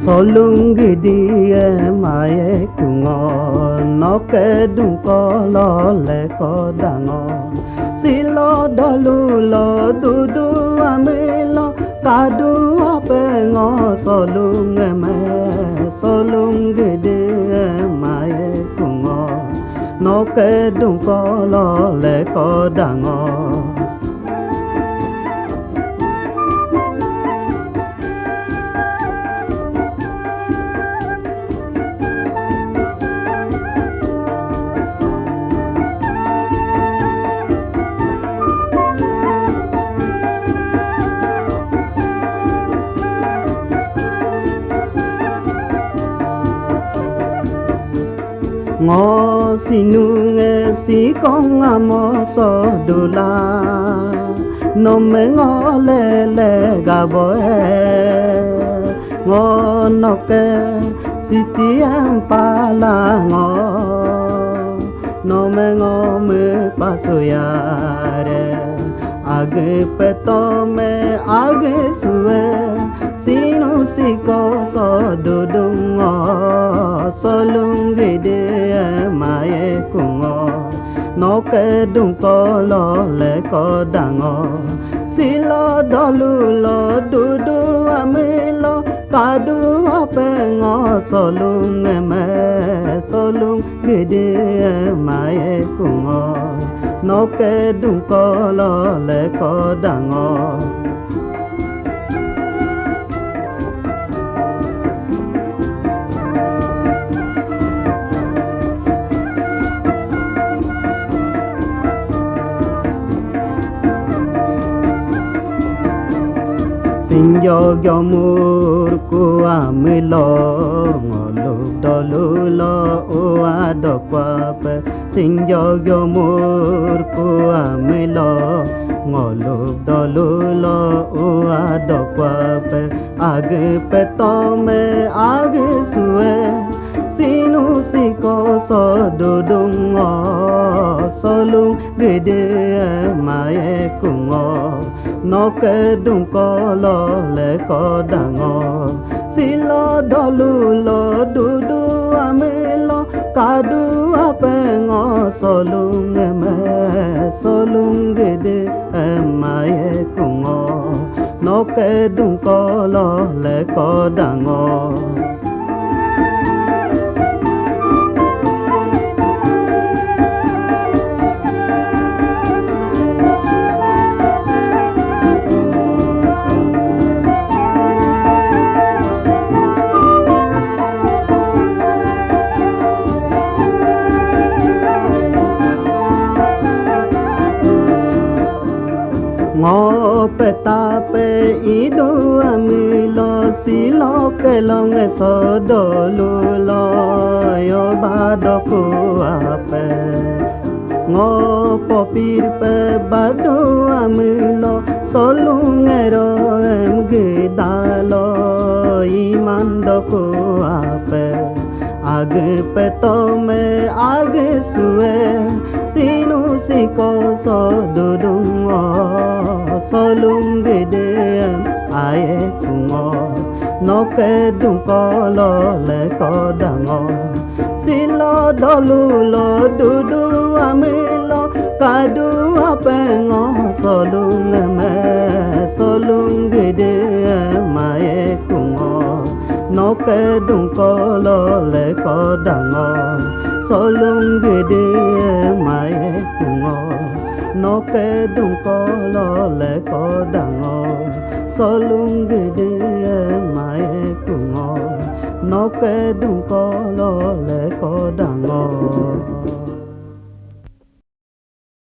solungi dia mae kungo no ke dung ko lo le ko dango silo dolu lo du du amelo kadu ape ngo solungi dia mae kungo no ke dung ko lo le ko dango ngô sinu nghe si con amo so dula no me ngô le ga boe ngô no ke si tiang pala ngô no me ngô me pasuyare age peto me age suwe sinu si ko so dudungo solungi de mae kungo no ke dung ko lo le ko dango silo dolu lo du du amelo kadu ape ngo solungi de mae kungo no ke dung ko lo le ko dango Sinjo gyomur ku amilo ngoluk dolu lo uadokwape Sinjo gyomur ku amilo ngoluk dolu lo uadokwape age petome age suwe sinu siko so dudungo solung gede mae kungo no ke dung ko lo le ko dango silo dolu lo du du amelo kadu ape ngo solung gede mae kungo no ke dung ko lo le ko dango ngô pe ta pe idu amilo silo ke long so do lu lo yo ba do ku ape ngô po pir pe ba do amilo solung ero em ge dalo iman do ku ape age pe to me age suwe sinu siko so dudungo solung gede aye kungo no ke dung ko lo le ko dango silo dolu lo du du amelo kadu ape ngo solung gede mae kungo no ke dung ko lo le ko dango solung gede mae kungo no ke dung ko lo le ko dango solung gede mae kungo no ke dung ko lo le ko dango